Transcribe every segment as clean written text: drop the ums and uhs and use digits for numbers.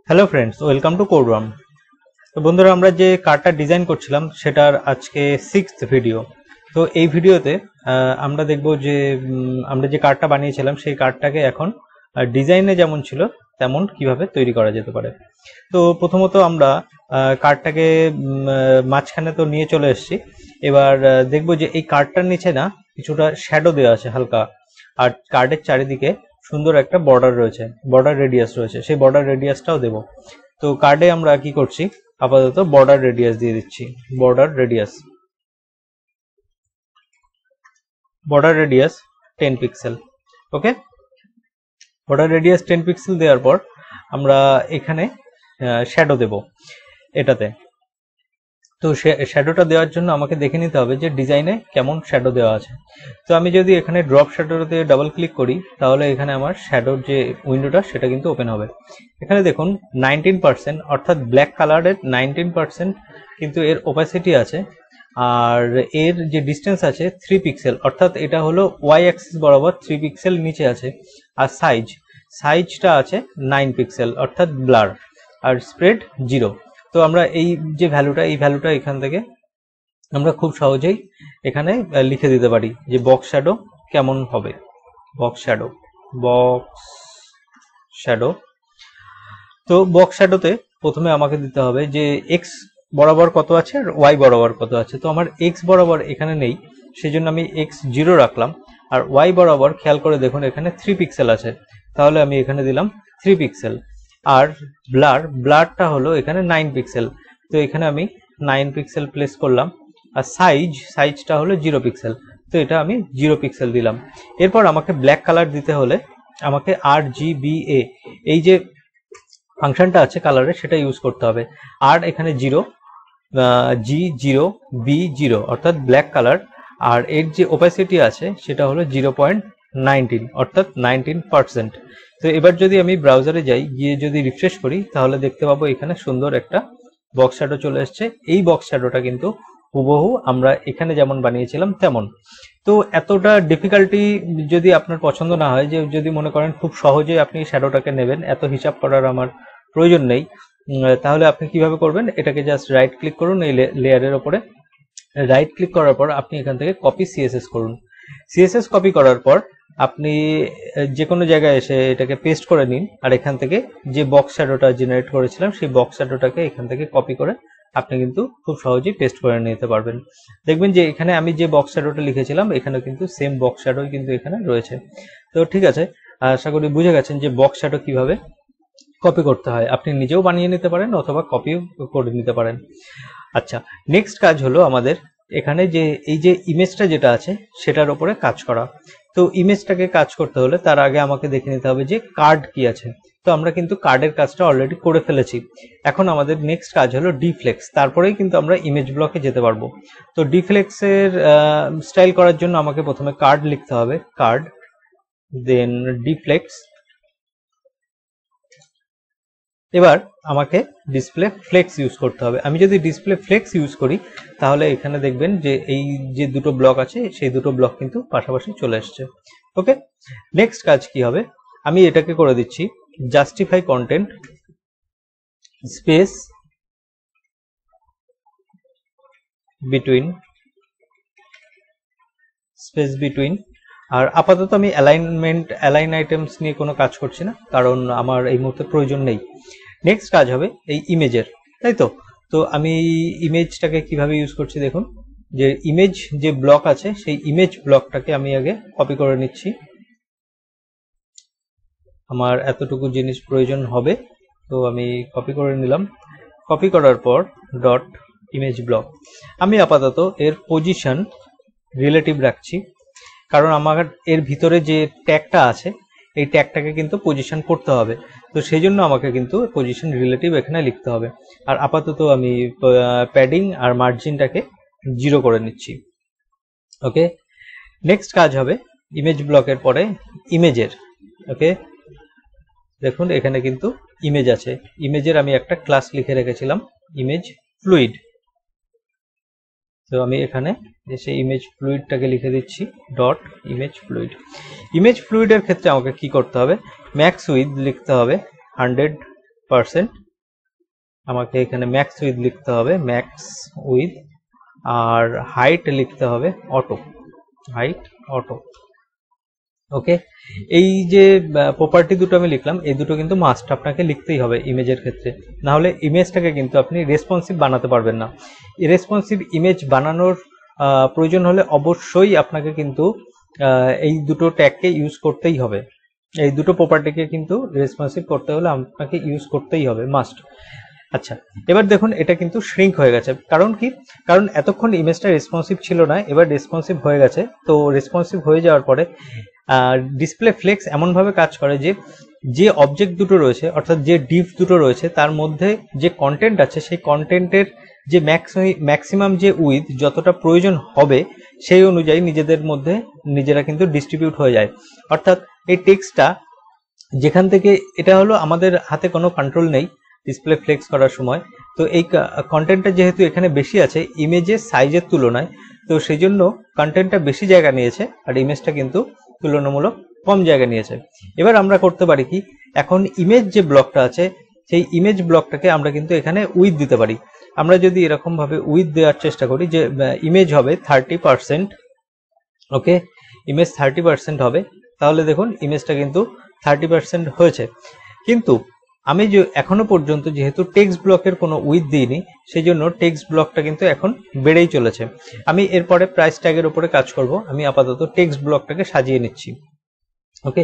Hello friends, welcome to Codeworm. তো বন্ধুরা, আমরা যে কার্ডটা ডিজাইন করছিলাম সেটার আজকে 6th ভিডিও। তো এই ভিডিওতে আমরা দেখব যে আমরা যে কার্ডটা বানিয়েছিলাম সেই কার্ডটাকে এখন ডিজাইনে যেমন ছিল তেমন কিভাবে তৈরি করা যেতে পারে। তো প্রথমত আমরা কার্ডটাকে মাঝখানে তো নিয়ে চলে এসেছি। এবার দেখব যে এই কার্ডটার নিচে না কিছুটা শ্যাডো দেওয়া আছে হালকা, আর কার্ডের চারিদিকে সুন্দর একটা বর্ডার রয়েছে, বর্ডার রেডিয়াস রয়েছে, সেই বর্ডার রেডিয়াসটাও দেব। তো কার্ডে আমরা কি করছি, আপাতত বর্ডার রেডিয়াস দিয়ে দিচ্ছি। Border radius 10 pixel. Okay, border radius 10 pixel দেওয়ার পর আমরা এখানে শ্যাডো দেব এটাতে। তো শ্যাডোটা দেওয়ার জন্য আমাকে দেখে নিতে হবে যে ডিজাইনে কেমন শ্যাডো দেওয়া আছে। তো আমি যদি এখানে ড্রপ শ্যাডোতে ডাবল ক্লিক করি তাহলে এখানে আমার শ্যাডোর যে উইন্ডোটা সেটা কিন্তু ওপেন হবে। এখানে দেখুন 19%, অর্থাৎ ব্ল্যাক কালারের 19% কিন্তু এর ওপাসিটি আছে, আর এর যে ডিস্টেন্স আছে 3 পিক্সেল, অর্থাৎ এটা হলো ওয়াই অ্যাক্সিস বরাবর 3 পিক্সেল নিচে আছে। আর সাইজটা আছে 9 পিক্সেল, অর্থাৎ ব্লার। আর স্প্রেড 0। তো আমরা এই যে ভ্যালুটা এখান থেকে আমরা খুব সহজেই এখানে লিখে দিতে পারি যে বক্স শ্যাডো কেমন হবে। Box shadow. তো বক্স শ্যাডোতে প্রথমে আমাকে দিতে হবে যে এক্স বরাবর কত আছে আর ওয়াই বরাবর কত আছে। তো আমার এক্স বরাবর এখানে নেই, সেজন্য আমি এক্স 0 রাখলাম। আর ওয়াই বরাবর খেয়াল করে দেখুন এখানে 3 পিক্সেল আছে, তাহলে আমি এখানে দিলাম 3 পিক্সেল। আর ব্লারটা হলো এখানে 9 পিক্সেল, তো এখানে আমি 9 পিক্সেল প্লেস করলাম। আর সাইজটা হলো 0 পিক্সেল, তো এটা আমি 0 পিক্সেল দিলাম। এরপর আমাকে ব্ল্যাক কালার দিতে হলে আমাকে RGBA এই যে ফাংশনটা আছে কালারে সেটা ইউজ করতে হবে। আর এখানে 0, G0, B0 অর্থাৎ ব্ল্যাক কালার। আর এর যে ওপাসিটি আছে সেটা হলো 0.19, অর্থাৎ 19%। তো এবার যদি আমি ব্রাউজারে যাই, গিয়ে যদি রিফ্রেশ করি তাহলে দেখতে পাবো এখানে সুন্দর একটা বক্স শ্যাডো চলে এসছে। এই বক্স শ্যাডোটা কিন্তু হুবহু আমরা এখানে যেমন বানিয়েছিলাম তেমন। তো এতটা ডিফিকাল্টি যদি আপনার পছন্দ না হয়, যে যদি মনে করেন খুব সহজে আপনি শ্যাডোটাকে নেবেন, এত হিসাব করার আমার প্রয়োজন নেই, তাহলে আপনি কিভাবে করবেন, এটাকে জাস্ট রাইট ক্লিক করুন এই লেয়ারের ওপরে। রাইট ক্লিক করার পর আপনি এখান থেকে কপি সিএসএস করুন। সিএসএস কপি করার পর আপনি যে কোনো জায়গায় এসে এটাকে পেস্ট করে নিন। আর এখান থেকে যে বক্স শ্যাডোটা জেনারেট করেছিলাম সেই বক্স শ্যাডোটাকে এখান থেকে কপি করে আপনি কিন্তু খুব সহজেই পেস্ট করে নিতে পারবেন। দেখবেন যে এখানে আমি যে বক্স শ্যাডোটা লিখেছিলাম এখানে কিন্তু সেম বক্স শ্যাডোই কিন্তু এখানে রয়েছে। তো ঠিক আছে, আশা করি বুঝে গেছেন যে বক্স শ্যাডো কিভাবে কপি করতে হয়। আপনি নিজেও বানিয়ে নিতে পারেন অথবা কপিও করে নিতে পারেন। আচ্ছা, নেক্সট কাজ হলো আমাদের এখানে যে এই যে ইমেজটা যেটা আছে সেটার উপরে কাজ করা। তো ইমেজটাকে কাজ করতে হলে তার আগে আমাকে দেখে নিতে হবে যে কার্ড কি আছে। তো আমরা কিন্তু কার্ডের কাজটা অলরেডি করে ফেলেছি। এখন আমাদের নেক্সট কাজ হলো ডিফ্লেক্স, তারপরেই কিন্তু আমরা ইমেজ ব্লকে যেতে পারবো। তো ডিফ্লেক্সের স্টাইল করার জন্য আমাকে প্রথমে কার্ড লিখতে হবে, কার্ড, দেন ডিফ্লেক্স। এবার আমাকে ডিসপ্লে ফ্লেক্স ইউজ করতে হবে। আমি যদি ডিসপ্লে ফ্লেক্স ইউজ করি তাহলে এখানে দেখবেন যে এই যে দুটো ব্লক আছে সেই দুটো ব্লক কিন্তু পাশাপাশি চলে আসছে। ওকে, নেক্সট কাজ কি হবে, আমি এটাকে করে দিচ্ছি জাস্টিফাই কন্টেন্ট স্পেস বিটুইন। আর আপাতত আমি অ্যালাইন আইটেমস নিয়ে কোনো কাজ করছি না, কারণ আমার এই মুহূর্তে প্রয়োজন নেই। নেক্সট কাজ হবে এই ইমেজের, তাই তো। তো আমি ইমেজটাকে কিভাবে ইউজ করছি দেখুন, যে ইমেজ যে ব্লক আছে সেই ইমেজ ব্লকটাকে আমি আগে কপি করে নিচ্ছি। আমার এতটুকু জিনিস প্রয়োজন হবে, তো আমি কপি করে নিলাম। কপি করার পর ডট ইমেজ ব্লক, আমি আপাতত এর পজিশন রিলেটিভ রাখছি, কারণ আমার এর ভিতরে যে ট্যাগটা আছে এই ট্যাগটাকে কিন্তু পজিশন করতে হবে। তো সেই জন্য আমাকে কিন্তু পজিশন রিলেটিভ এখানে লিখতে হবে। আর আপাতত আমি প্যাডিং আর মার্জিনটাকে 0 করে নিচ্ছি। ওকে, নেক্সট কাজ হবে ইমেজ ব্লকের পরে ইমেজের। ওকে, দেখুন এখানে কিন্তু ইমেজ আছে, ইমেজের আমি একটা ক্লাস লিখে রেখেছিলাম ইমেজ ফ্লুইড। তো আমি এখানে এসে ইমেজ ফ্লুইডটাকে লিখে দিচ্ছি ডট ইমেজ ফ্লুইড। ইমেজ ফ্লুইডের ক্ষেত্রে আমাকে কি করতে হবে, ম্যাক্স উইথ লিখতে হবে 100 পার্সেন্ট, আমাকে এখানে ম্যাক্স উইথ লিখতে হবে, ম্যাক্স উইথ, আর হাইট লিখতে হবে অটো, হাইট অটো। ওকে, এই যে প্রপার্টি দুটো আমি লিখলাম, এই দুটো কিন্তু মাস্ট আপনাকে লিখতেই হবে ইমেজের ক্ষেত্রে, না হলে ইমেজটাকে কিন্তু আপনি রেসপন্সিভ বানাতে পারবেন না। রেসপন্সিভ ইমেজ বানানোর প্রয়োজন হলে অবশ্যই আপনাকে কিন্তু এই দুটো ট্যাগকে ইউজ করতেই হবে, এই দুটো প্রপার্টিকে কিন্তু রেসপন্সিভ করতে হলে আপনাকে ইউজ করতেই হবে, মাস্ট। আচ্ছা, এবার দেখুন এটা কিন্তু শ্রিঙ্ক হয়ে গেছে, কারণ কি, কারণ এতক্ষণ ইমেজটা রেসপন্সিভ ছিল না, এবার রেসপন্সিভ হয়ে গেছে। তো রেসপন্সিভ হয়ে যাওয়ার পরে ডিসপ্লে ফ্লেক্স এমনভাবে কাজ করে যে যে অবজেক্ট দুটো রয়েছে, অর্থাৎ যে ডিভ দুটো রয়েছে, তার মধ্যে যে কন্টেন্ট আছে সেই কন্টেন্টের যে ম্যাক্সিমাম যে উইথ যতটা প্রয়োজন হবে সেই অনুযায়ী নিজেদের মধ্যে নিজেরা কিন্তু ডিস্ট্রিবিউট হয়ে যায়। অর্থাৎ এই টেক্সটটা যেখান থেকে, এটা হলো আমাদের হাতে কোনো কন্ট্রোল নেই ডিসপ্লে ফ্লেক্স করার সময়, তো এই কন্টেন্টটা যেহেতু এখানে বেশি আছে ইমেজের সাইজের তুলনায়, তো সেই জন্য কন্টেন্টটা বেশি জায়গা নিয়েছে আর ইমেজটা কিন্তু তুলনামূলক কম জায়গা নিয়েছে। এবার আমরা করতে পারি কি, এখন ইমেজ যে ব্লকটা আছে সেই ইমেজ ব্লকটাকে আমরা কিন্তু এখানে উইথ দিতে পারি। আমরা যদি এরকম ভাবে উইথ দেওয়ার চেষ্টা করি যে ইমেজ হবে 30%, ওকে, ইমেজ 30% হবে, তাহলে দেখুন ইমেজটা কিন্তু 30% হয়েছে। কিন্তু আমি যে এখনো পর্যন্ত যেহেতু টেক্সট ব্লকের কোনো উইথ দিইনি, সেই জন্য টেক্সট ব্লকটা কিন্তু এখন বেড়েই চলেছে। আমি এরপরে প্রাইস ট্যাগের উপরে কাজ করব, আমি আপাতত টেক্সট ব্লকটাকে সাজিয়ে নিচ্ছি। ওকে,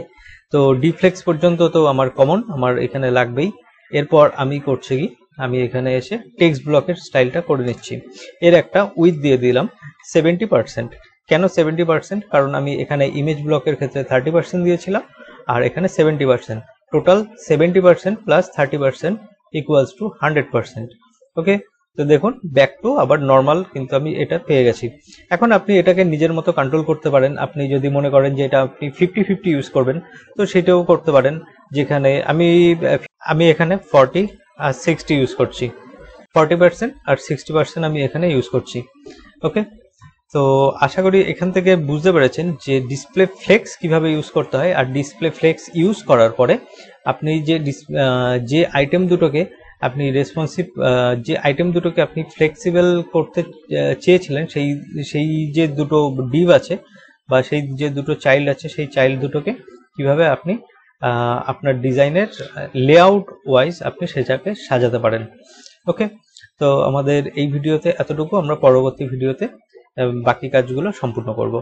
তো ডিফ্লেক্স পর্যন্ত তো আমার কমন, আমার এখানে লাগবেই। এরপর আমি করছি কি, আমি এখানে এসে টেক্সট ব্লকের স্টাইলটা করে নিচ্ছি। এর একটা উইথ দিয়ে দিলাম 70%। কেন 70%? কারণ আমি এখানে ইমেজ ব্লকের ক্ষেত্রে 30% দিয়েছিলাম, আর এখানে 70%, টোটাল 70% প্লাস 30% ইকুয়ালস টু 100%। ওকে, তো দেখুন ব্যাক টু আবার নর্মাল কিন্তু আমি এটা পেয়ে গেছি। এখন আপনি এটাকে নিজের মতো কন্ট্রোল করতে পারেন, আপনি যদি মনে করেন যে এটা আপনি 50-50 ইউজ করবেন তো সেটাও করতে পারেন, যেখানে আমি এখানে 40 আর 60 ইউজ করছি, 40% আর 60% আমি এখানে ইউজ করছি। ওকে, তো আশা করি এখান থেকে বুঝতে পেরেছেন যে ডিসপ্লে ফ্লেক্স কিভাবে ইউজ করতে হয়, আর ডিসপ্লে ফ্লেক্স ইউজ করার পরে আপনি যে আইটেম দুটোকে আপনি রেসপন্সিভ, যে আইটেম দুটোকে আপনি ফ্লেক্সিবল করতে চেয়েছিলেন, সেই যে দুটো ডিভ আছে বা সেই যে দুটো চাইল্ড আছে, সেই চাইল্ড দুটোকে কিভাবে আপনি আপনার ডিজাইনের লেআউট ওয়াইজ আপনি সেটাকে সাজাতে পারেন। ওকে, তো আমাদের এই ভিডিওতে এতটুকু, আমরা পরবর্তী ভিডিওতে বাকি কাজগুলো সম্পূর্ণ করব।